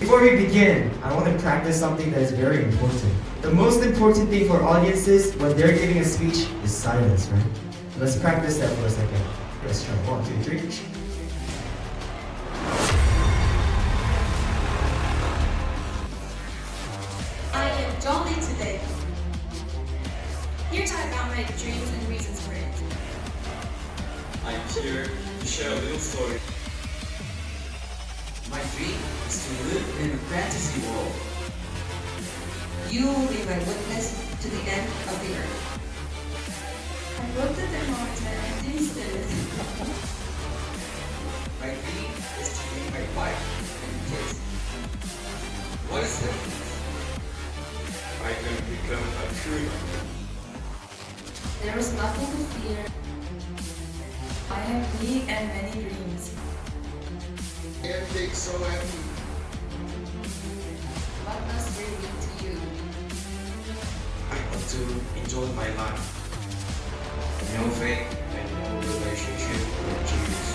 Before we begin, I want to practice something that is very important. The most important thing for audiences when they're giving a speech is silence, right? Let's practice that for a second. Let's try. 1, 2, 3. I am jolly today. Here to talk about my dreams and reasons for it. I'm here to share a little story. My dream is to live in a fantasy world. You will be my witness to the end of the earth. I wrote the thermometer and tasted it. My dream is to meet my wife and kids. What is it? I can become a true. There is nothing to fear. I have big and many dreams. Everything so happy. What does dream mean to you? I want to enjoy my life. No faith and no relationship with Jesus.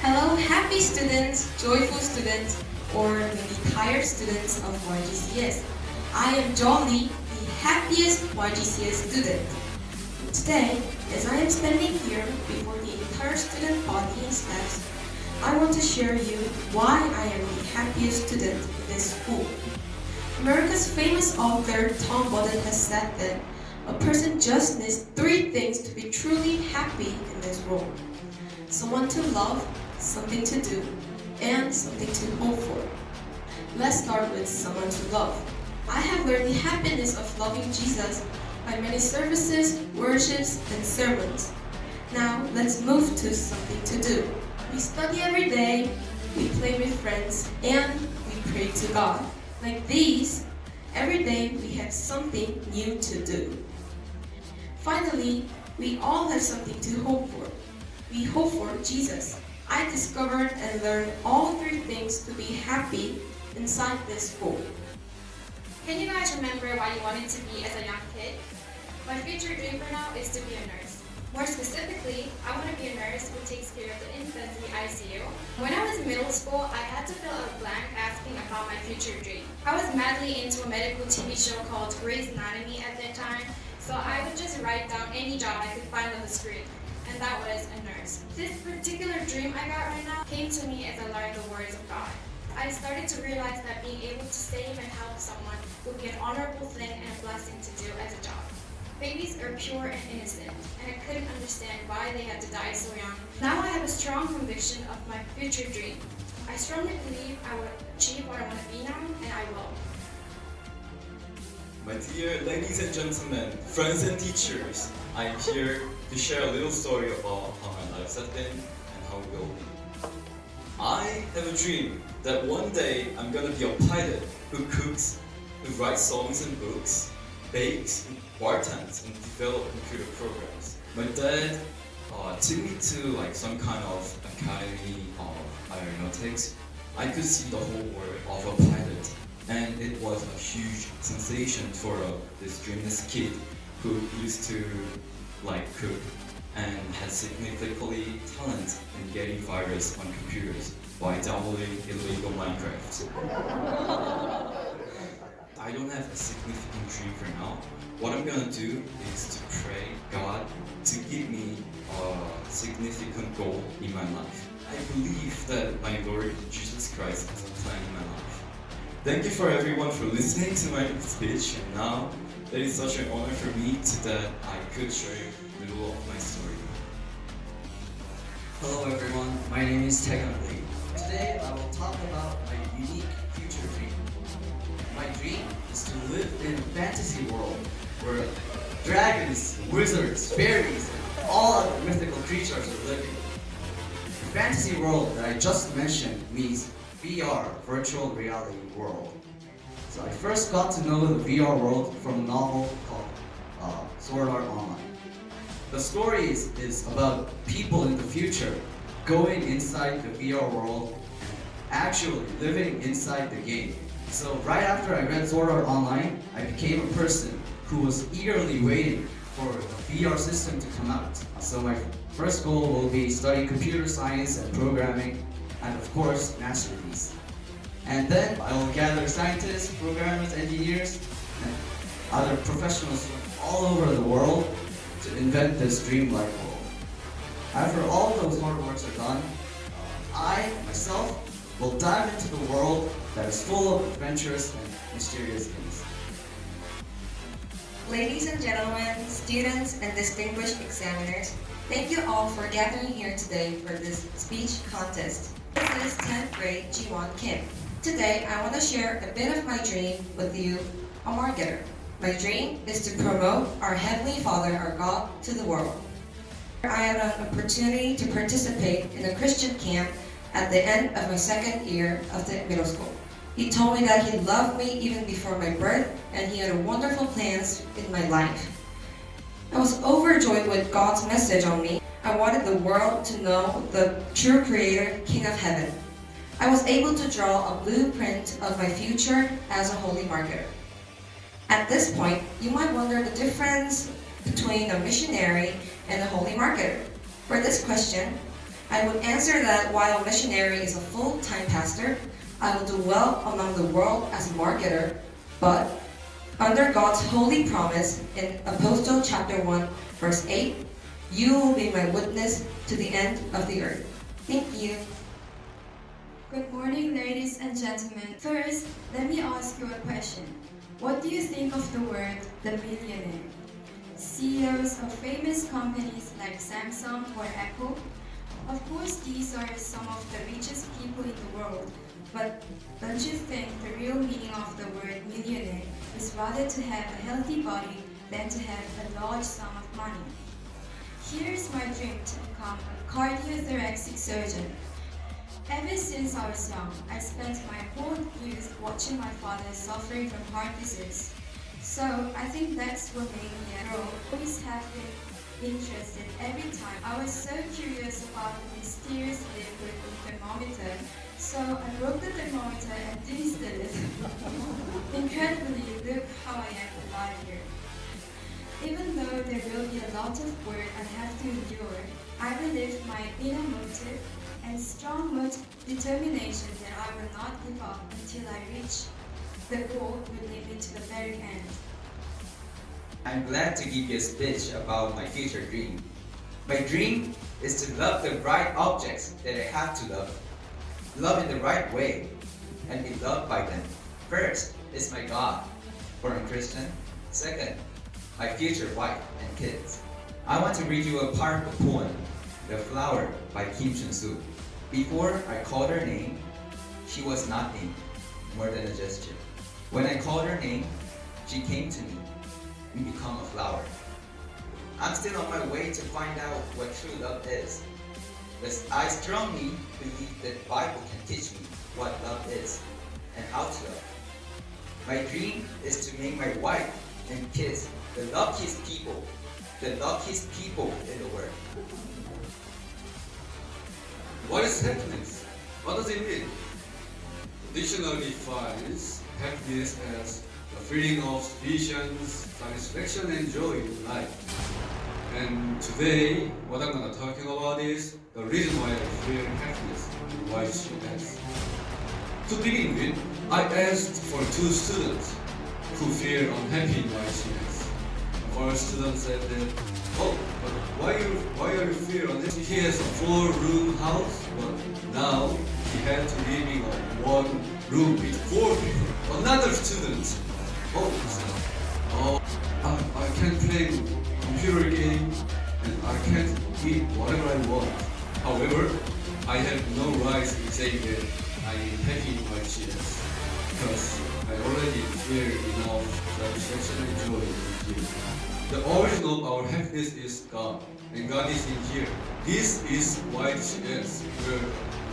Hello, happy students, joyful students, or maybe tired students of YGCS. I am Jolly, the happiest YGCS student. Today, as I am standing here before the entire student body and staff, I want to share you why I am the happiest student in this school. America's famous author Tom Bodden has said that a person just needs 3 things to be truly happy in this world. Someone to love, something to do, and something to hope for. Let's start with someone to love. I have learned the happiness of loving Jesus by many services, worships, and sermons. Now, let's move to something to do. We study every day, we play with friends, and we pray to God. Like these, every day we have something new to do. Finally, we all have something to hope for. We hope for Jesus. I discovered and learned all 3 things to be happy inside this school. Can you guys remember what you wanted to be as a young kid? My future dream for now is to be a nurse. More specifically, I want to be a nurse who takes care of the infants in the ICU. When I was in middle school, I had to fill out a blank asking about my future dream. I was madly into a medical TV show called Grey's Anatomy at that time, so I would just write down any job I could find on the screen. And that was a nurse. This particular dream I got right now came to me as I learned the words of God. I started to realize that being able to save and help someone would be an honorable thing and a blessing to do as a job. Babies are pure and innocent, and I couldn't understand why they had to die so young. Now I have a strong conviction of my future dream. I strongly believe I will achieve what I want to be now, and I will. My dear ladies and gentlemen, friends and teachers, I am here to share a little story about how my lives have been and how it will be. I have a dream that one day I'm gonna be a pilot who cooks, who writes songs and books, bakes, bartends, and develops computer programs. My dad took me to some kind of academy of aeronautics. I could see the whole world of a pilot, and it was a huge sensation for this dreamless kid who used to cook and had significantly talent in getting virus on computers by downloading illegal Minecraft. I don't have a significant dream for now. What I'm gonna do is to pray God to give me a significant goal in my life. I believe that my Lord Jesus Christ has a plan in my life. Thank you for everyone for listening to my speech, and now it is such an honor for me that I could share a little of my story. Hello everyone, my name is Taegan Lee. Today I will talk about my unique future dream. My dream is to live in a fantasy world where dragons, wizards, fairies, and all other mythical creatures are living. The fantasy world that I just mentioned means VR, virtual reality world. So I first got to know the VR world from a novel called Sword Art Online. The story is about people in the future going inside the VR world, actually living inside the game. So right after I read Sword Art Online, I became a person who was eagerly waiting for the VR system to come out. So my first goal will be studying computer science and programming, and of course, master these. And then I will gather scientists, programmers, engineers, and other professionals from all over the world to invent this dreamlike world. After all those hard works are done, I, myself, will dive into the world that is full of adventurous and mysterious things. Ladies and gentlemen, students and distinguished examiners, thank you all for gathering here today for this speech contest. This is 10th grade Ji-won Kim. Today, I want to share a bit of my dream with you, a marketer. My dream is to promote our Heavenly Father, our God, to the world. I had an opportunity to participate in a Christian camp at the end of my second year of the middle school. He told me that he loved me even before my birth, and he had wonderful plans in my life. I was overjoyed with God's message on me. I wanted the world to know the true Creator, King of Heaven. I was able to draw a blueprint of my future as a holy marketer. At this point, you might wonder the difference between a missionary and a holy marketer. For this question, I would answer that while a missionary is a full-time pastor, I will do well among the world as a marketer, but under God's holy promise in Apostle chapter 1, verse 8, you will be my witness to the end of the earth. Thank you. Good morning, ladies and gentlemen. First, let me ask you a question. What do you think of the word the millionaire? CEOs of famous companies like Samsung or Apple? Of course, these are some of the richest people in the world, but don't you think the real meaning of the word millionaire is rather to have a healthy body than to have a large sum of money? Here's my dream to become a cardiothoracic surgeon. Ever since I was young, I spent my whole youth watching my father suffering from heart disease. So I think that's what made me a girl. Always have been interested every time. I was so curious about the mysterious liquid in thermometer, so I broke the thermometer and distilled it. Incredibly, look how I am alive here. Even though there will be a lot of work I have to endure, I believe my inner motive and strong determination that I will not give up until I reach the goal will lead me to the very end. I'm glad to give you a speech about my future dream. My dream is to love the right objects that I have to love in the right way, and be loved by them. First is my God, for a Christian. Second, my future wife and kids. I want to read you a powerful poem, The Flower by Kim Chun-soo. Before I called her name, she was nothing more than a gesture. When I called her name, she came to me. We become a flower. I'm still on my way to find out what true love is. But I strongly believe that the Bible can teach me what love is and how to love. My dream is to make my wife and kids the luckiest people in the world. What is happiness? What does it mean? The dictionary defines happiness as the feeling of sufficiency, satisfaction, and joy in life. And today, what I'm going to talking about is the reason why I feel happiness in YGCS. To begin with, I asked for 2 students who feel unhappy in YGCS. The first student said that, oh, but why are you feel unhappy? He has a 4-room house, but now he had to live in a 1 room with 4 people. Another student, I can't play computer game and I can't eat whatever I want. However, I have no rights in saying that I am happy in my GS because I already feel enough satisfaction and joy in here. The origin of our happiness is God, and God is in here. This is YGCS, where the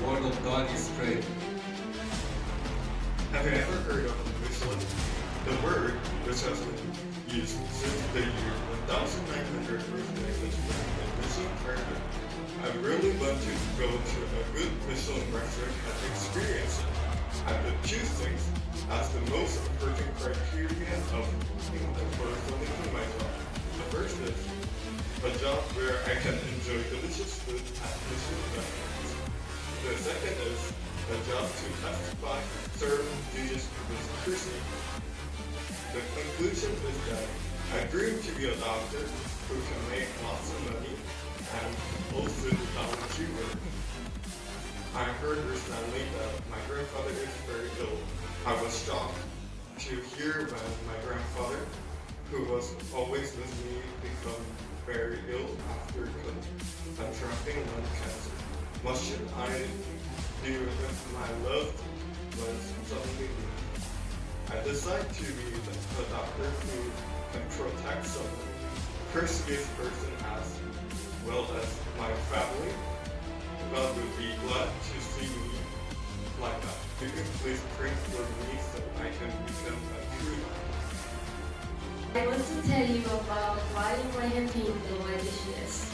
word of God is spread. Have you ever heard of Jerusalem? The word Jerusalem used since the year 1900 originated in Jerusalem, Turkey. I really want to go to a good Michelin restaurant and experience it. I put two things as the most important criterion of looking for something to my job. The first is a job where I can enjoy delicious food at Michelin restaurants. The second is a job to testify, serve dishes with cursing. The conclusion is that I dream to be a doctor who can make lots of money and also do volunteer work. I heard recently that my grandfather is very ill. I was shocked to hear when my grandfather, who was always with me, become very ill after contracting lung cancer. What should I do if my loved ones suddenly leave? I decided to be a doctor who can protect someone, persuade person as well as my family. God would be glad to see me like that. You can please pray for me so I can become a true doctor. I want to tell you about why I have been in the YGCS.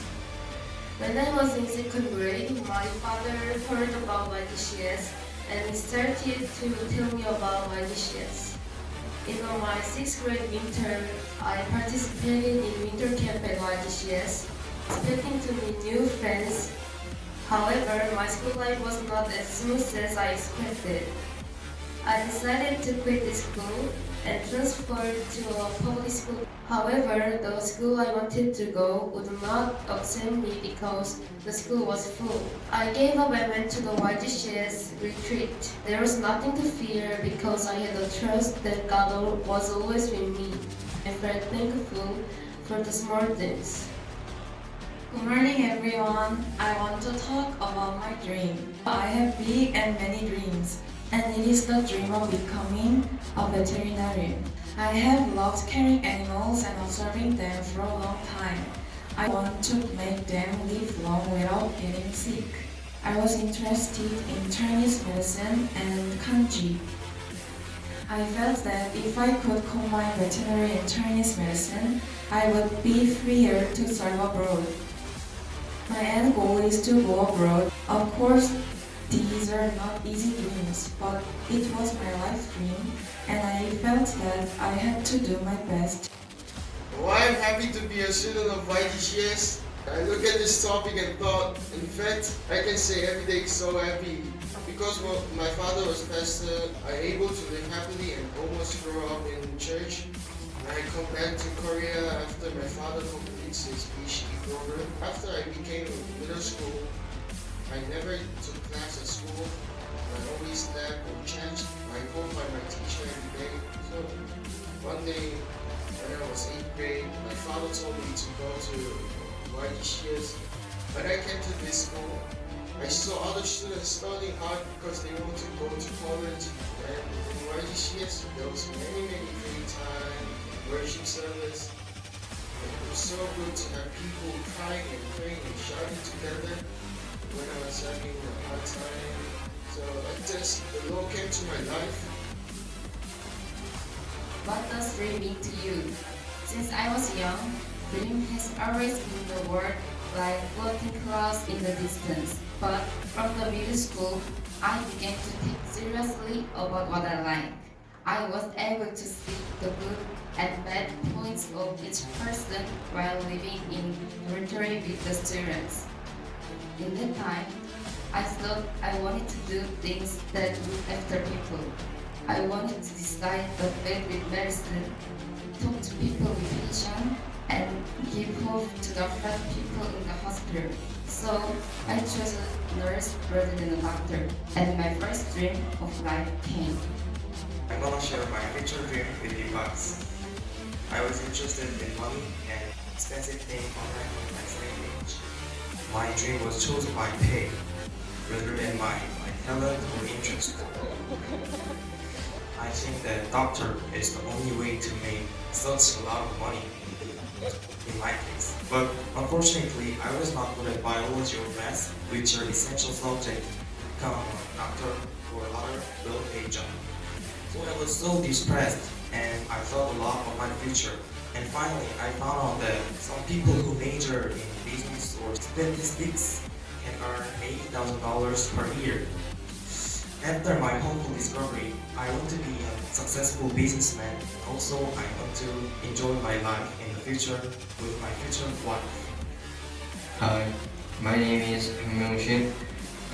When I was in second grade, my father heard about YGCS and he started to tell me about YGCS. In my 6th grade winter, I participated in winter camp at YGCS, expecting to meet new friends. However, my school life was not as smooth as I expected. I decided to quit the school and transfer to a public school. However, the school I wanted to go would not accept me because the school was full. I gave up and went to the YGCS retreat. There was nothing to fear because I had the trust that God was always with me. I felt thankful for the small things. Good morning, everyone. I want to talk about my dream. I have big and many dreams, and it is the dream of becoming a veterinarian. I have loved caring animals and observing them for a long time. I want to make them live long without getting sick. I was interested in Chinese medicine and kanji. I felt that if I could combine veterinary and Chinese medicine, I would be freer to serve abroad. My end goal is to go abroad. Of course, these are not easy dreams, but it was my life dream, and I felt that I had to do my best. Oh, I'm happy to be a student of YGCS. I look at this topic and thought, in fact, I can say every day is so happy. Because my father was pastor, I'm able to live happily and almost grow up in church. I come back to Korea after my father completes his PhD program. After I became in middle school, I never took class at school. I always left or changed. I go by my teacher every day. So one day when I was 8th grade, my father told me to go to YGCS. When I came to this school, I saw other students studying hard because they want to go to college. And in YGCS, there was many free time, worship service. It was so good to have people crying and praying and shouting together when I was having a hard time. So the Lord came to my life. What does dream mean to you? Since I was young, dream has always been the word like floating clouds in the distance. But from the middle school, I began to think seriously about what I like. I was able to see the good and bad points of each person while living in dormitory with the students. In that time, I thought I wanted to do things that look after people. I wanted to decide the field with medicine, talk to people with passion, and give hope to the fat people in the hospital. So I chose a nurse rather than a doctor, and my first dream of life came. I'm gonna share my future dream with you guys. I was interested in money and expensive things online at my same age. My dream was chosen by pay rather than my talent or interest. I think that doctor is the only way to make such a lot of money in my case. But unfortunately, I was not good at biology or math, which are essential subjects to become a doctor or other well-paid job. So I was so depressed and I thought a lot of my future. And finally, I found out that some people who major in business or statistics and earn $80,000 per year. After my hopeful discovery, I want to be a successful businessman, and also I want to enjoy my life in the future with my future wife. Hi, my name is Hyung Shin,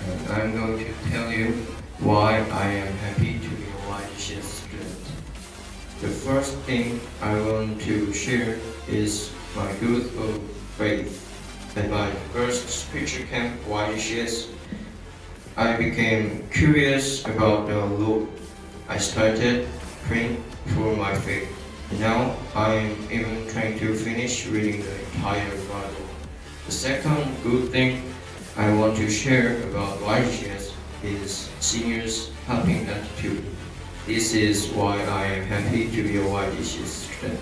and I'm going to tell you why I am happy to be a YGCS student. The first thing I want to share is my growth of faith. At my first scripture camp YGCS, I became curious about the Lord. I started praying for my faith. Now I am even trying to finish reading the entire Bible. The second good thing I want to share about YGCS is seniors helping attitude. This is why I am happy to be a YGCS student.